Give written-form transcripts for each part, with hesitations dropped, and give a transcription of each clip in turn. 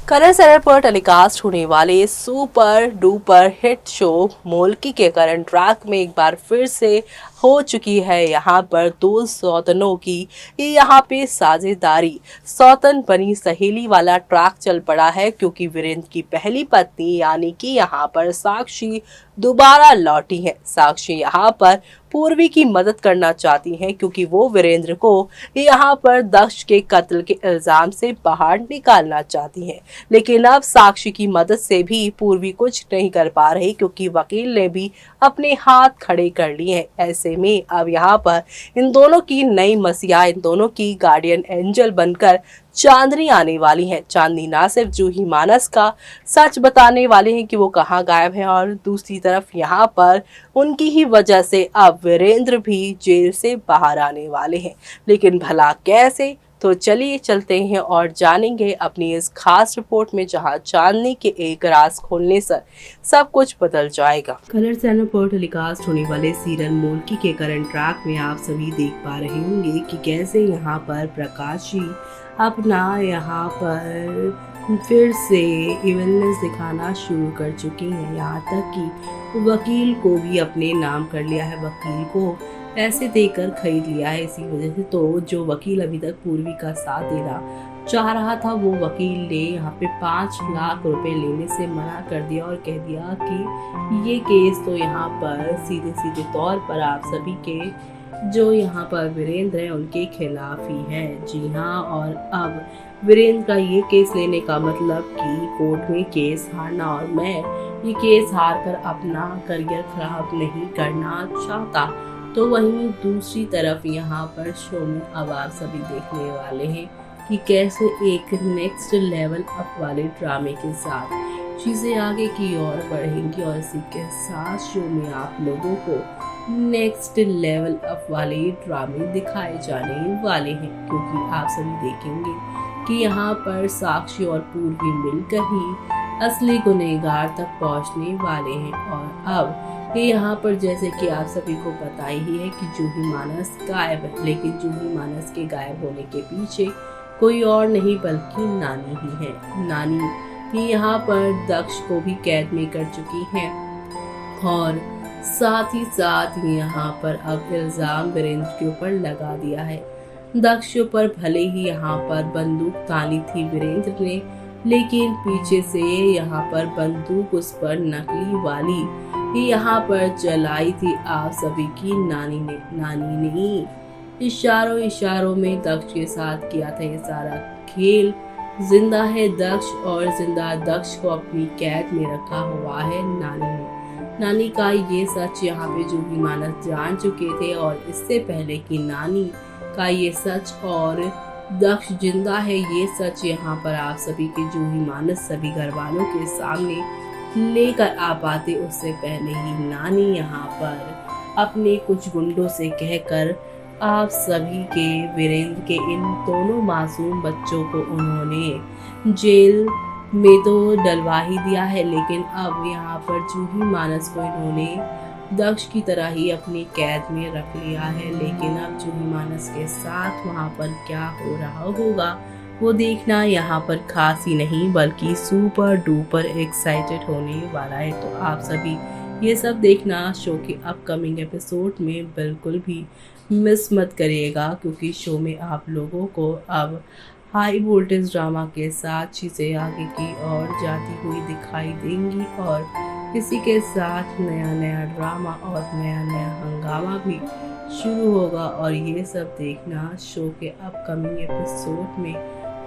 Colors channel पर telecast होने वाले सुपर डुपर हिट शो मोल्की के करंट ट्रैक में एक बार फिर से हो चुकी है यहाँ पर दो सौतनों की ये यहाँ पे साझेदारी। सौतन बनी सहेली वाला ट्रैक चल पड़ा है क्योंकि वीरेंद्र की पहली पत्नी यानी कि यहाँ पर साक्षी दोबारा लौटी है। साक्षी यहाँ पर पूर्वी की मदद करना चाहती हैं क्योंकि वो वीरेंद्र को यहाँ पर दक्ष के कत्ल के इल्जाम से बाहर निकालना चाहती हैं। लेकिन अब साक्षी की मदद से भी पूर्वी कुछ नहीं कर पा रही क्योंकि वकील ने भी अपने हाथ खड़े कर लिए हैं। ऐसे में अब यहाँ पर इन दोनों की नई मसीहा, इन दोनों की गार्डियन एंजल बनकर चांदनी आने वाली है। चांदनी ना सिर्फ जूही मानस का सच बताने वाले हैं कि वो कहाँ गायब है, और दूसरी तरफ यहाँ पर उनकी ही वजह से अब वीरेंद्र भी जेल से बाहर आने वाले हैं। लेकिन भला कैसे, तो चलिए चलते हैं और जानेंगे अपनी इस खास रिपोर्ट में, जहां चांदनी के एक राज खोलने से सब कुछ बदल जाएगा। कलर चैनल पर टेलीकास्ट होने वाले सीरियल मोल्की के करंट ट्रैक में आप सभी देख पा रहे होंगे कि कैसे यहाँ पर प्रकाशी अपना यहाँ पर फिर से इविलनेस दिखाना शुरू कर चुकी हैं। यहाँ तक कि वकील को भी अपने नाम कर लिया है, वकील को पैसे देकर खरीद लिया है। इसी वजह से तो जो वकील अभी तक पूर्वी का साथ देना चाह रहा था, वो वकील ने यहाँ पे 5 लाख रुपए लेने से मना कर दिया और कह दिया कि ये केस तो यहाँ पर सीधे सीधे तौर पर आप सभी के जो यहाँ पर वीरेंद्र है उनके खिलाफ ही है। जी हाँ, और अब वीरेंद्र का ये केस लेने का मतलब कि कोर्ट में केस हारना, और मैं ये केस हार कर अपना करियर खराब नहीं करना चाहता। तो वहीं दूसरी तरफ यहाँ पर शो में अब आप सभी देखने वाले हैं कि कैसे एक नेक्स्ट लेवल अप वाले ड्रामे के साथ चीज़ें आगे की ओर बढ़ेंगी, और इसी के साथ शो में आप लोगों को नेक्स्ट लेवल अप वाले ड्रामे दिखाए जाने वाले हैं। क्योंकि आप सभी देखेंगे कि यहाँ पर साक्षी और पूर्वी मिलकर ही असली गुनहगार तक पहुँचने वाले हैं। और अब ये यहाँ पर जैसे कि आप सभी को पता ही है कि जूही मानस गायब है, लेकिन जूही मानस के गायब होने के पीछे कोई और नहीं बल्कि नानी ही है। नानी ही यहाँ पर दक्ष को भी कैद में कर चुकी है, और साथ ही साथ यहाँ पर अब इल्जाम वीरेंद्र के ऊपर लगा दिया है। दक्ष पर भले ही यहाँ पर बंदूक तानी थी वीरेंद्र ने, लेकिन पीछे से यहाँ पर बंदूक उस पर नकली वाली यहाँ पर चलाई थी आप सभी की नानी ने इशारों इशारों में दक्ष के साथ किया था ये सारा खेल। जिंदा है दक्ष, और जिंदा दक्ष को अपनी कैद में रखा हुआ है नानी ने। नानी का ये सच यहाँ पे जूही मानस जान चुके थे, और इससे पहले कि नानी का ये सच और दक्ष जिंदा है ये सच यहाँ पर आप सभी के जूही मानस सभी घर वालों के सामने लेकर आ पाते, उससे पहले ही नानी यहाँ पर अपने कुछ गुंडों से कहकर आप सभी के वीरेंद्र के इन दोनों मासूम बच्चों को उन्होंने जेल में तो डलवा ही दिया है। लेकिन अब यहाँ पर जूही मानस को इन्होंने दक्ष की तरह ही अपनी कैद में रख लिया है। लेकिन अब जूही मानस के साथ वहाँ पर क्या हो रहा होगा वो देखना यहाँ पर खास ही नहीं बल्कि सुपर डुपर एक्साइटेड होने वाला है। तो आप सभी ये सब देखना शो के अपकमिंग एपिसोड में बिल्कुल भी मिस मत करिएगा, क्योंकि शो में आप लोगों को अब हाई वोल्टेज ड्रामा के साथ चीज़ें आगे की ओर जाती हुई दिखाई देंगी, और इसी के साथ नया नया ड्रामा और नया नया हंगामा भी शुरू होगा। और ये सब देखना शो के अपकमिंग एपिसोड में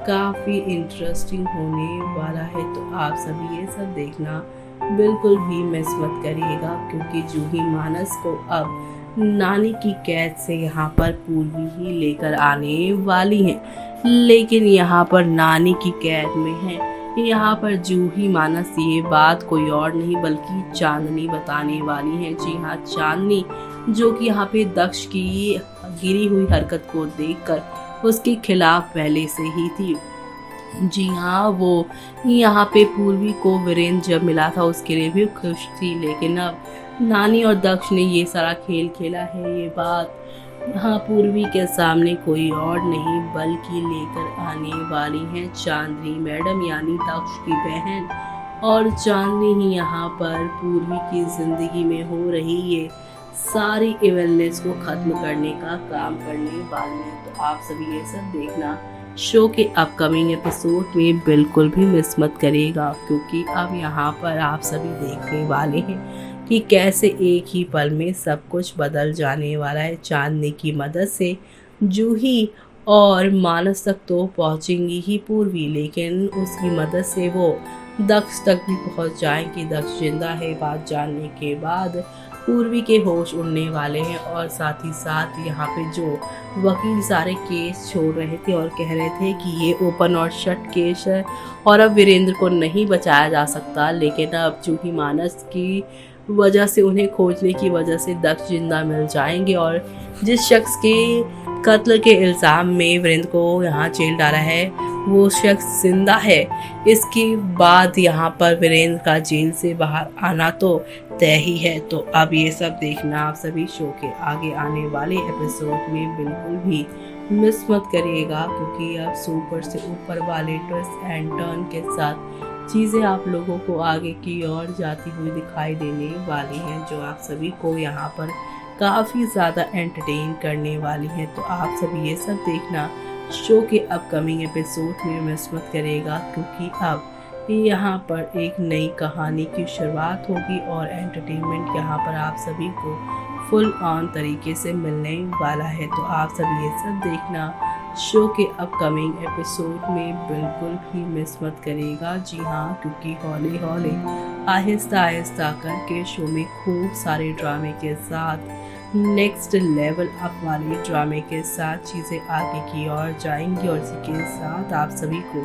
काफ़ी इंटरेस्टिंग होने वाला है। तो आप सभी ये सब देखना बिल्कुल भी मिस मत करिएगा, क्योंकि जूही मानस को अब नानी की कैद से यहाँ पर पूर्वी ही लेकर आने वाली हैं। लेकिन यहाँ पर नानी की कैद में है यहाँ पर जूही मानस, ये बात कोई और नहीं बल्कि चांदनी बताने वाली है। जी हाँ, चांदनी जो कि यहाँ पे दक्ष की गिरी हुई हरकत को देखकर उसके खिलाफ पहले से ही थी। जी हाँ, वो यहाँ पे पूर्वी को वीरेंद्र जब मिला था उसके लिए भी खुश थी, लेकिन अब नानी और दक्ष ने ये सारा खेल खेला है, ये बात यहाँ पूर्वी के सामने कोई और नहीं बल्कि लेकर आने वाली हैं चांदनी मैडम यानी दक्ष की बहन। और चांदनी ही यहाँ पर पूर्वी की जिंदगी में हो रही ये सारी इवेलनेस को खत्म करने का काम करने वाली है। तो आप सभी ये सब देखना शो के अपकमिंग एपिसोड में बिल्कुल भी मिस मत करिएगा, क्योंकि अब यहाँ पर आप सभी देखने वाले हैं कि कैसे एक ही पल में सब कुछ बदल जाने वाला है। चांदनी की मदद से जूही और मानस तक तो पहुंचेंगी ही पूर्वी, लेकिन उसकी मदद से वो दक्ष तक भी पहुंच जाएंगी। दक्ष जिंदा है बात जानने के बाद पूर्वी के होश उड़ने वाले हैं। और साथ ही साथ यहाँ पे जो वकील सारे केस छोड़ रहे थे और कह रहे थे कि ये ओपन और शट केस है और अब वीरेंद्र को नहीं बचाया जा सकता, लेकिन अब जूही मानस की वजह से उन्हें खोजने की वजह से दक्ष जिंदा मिल जाएंगे। और जिस शख्स के कत्ल के इल्ज़ाम में वीरेंद्र को यहाँ जेल डाला है वो शख्स जिंदा है। इसके बाद यहाँ पर वीरेंद्र का जेल से बाहर आना तो तय ही है। तो अब ये सब देखना आप सभी शो के आगे आने वाले एपिसोड में बिल्कुल भी मिस मत करिएगा, क्योंकि अब सुपर से ऊपर वाले ट्विस्ट एंड टर्न के साथ चीज़ें आप लोगों को आगे की ओर जाती हुई दिखाई देने वाली हैं, जो आप सभी को यहाँ पर काफ़ी ज़्यादा एंटरटेन करने वाली हैं। तो आप सभी ये सब देखना शो के अपकमिंग एपिसोड में मिस मत करेगा, क्योंकि अब यहाँ पर एक नई कहानी की शुरुआत होगी और एंटरटेनमेंट यहाँ पर आप सभी को फुल ऑन तरीके से मिलने वाला है। तो आप सभी ये सब देखना शो के अपकमिंग एपिसोड में बिल्कुल भी मिस मत करेगा। जी हाँ, क्योंकि हौले हौले आहिस्ता आहिस्ता करके शो में खूब सारे ड्रामे के साथ नेक्स्ट लेवल अप वाले ड्रामे के साथ चीज़ें आगे की ओर जाएंगी और इसी के साथ आप सभी को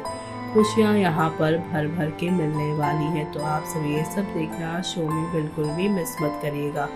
खुशियाँ यहाँ पर भर भर के मिलने वाली हैं। तो आप सभी ये सब देखना शो में बिल्कुल भी मिस मत करिएगा।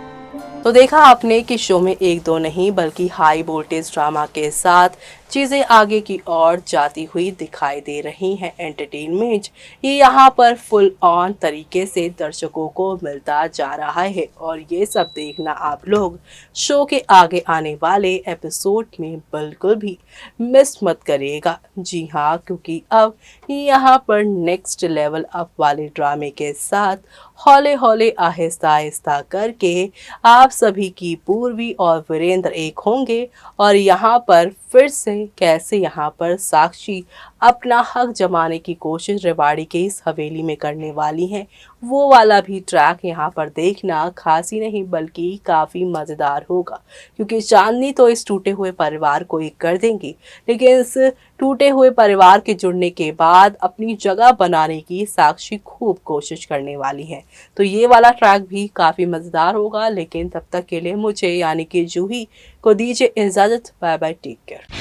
तो देखा आपने कि शो में एक दो नहीं बल्कि हाई वोल्टेज ड्रामा के साथ चीज़ें आगे की ओर जाती हुई दिखाई दे रही हैं। एंटरटेनमेंट ये यहाँ पर फुल ऑन तरीके से दर्शकों को मिलता जा रहा है और ये सब देखना आप लोग शो के आगे आने वाले एपिसोड में बिल्कुल भी मिस मत करिएगा। जी हाँ, क्योंकि अब यहाँ पर नेक्स्ट लेवल अप वाले ड्रामे के साथ हौले हौले आहिस्ता आहिस्ता करके आप सभी की पूर्वी और वीरेंद्र एक होंगे और यहाँ पर फिर से कैसे यहाँ पर साक्षी अपना हक जमाने की कोशिश रेवाड़ी के इस हवेली में करने वाली हैं, वो वाला भी ट्रैक यहाँ पर देखना खास ही नहीं बल्कि काफ़ी मज़ेदार होगा। क्योंकि चांदनी तो इस टूटे हुए परिवार को एक कर देंगी, लेकिन इस टूटे हुए परिवार के जुड़ने के बाद अपनी जगह बनाने की साक्षी खूब कोशिश करने वाली है। तो ये वाला ट्रैक भी काफ़ी मज़ेदार होगा। लेकिन तब तक के लिए मुझे यानी कि जूही को दीजिए इजाज़त। Bye bye, take care.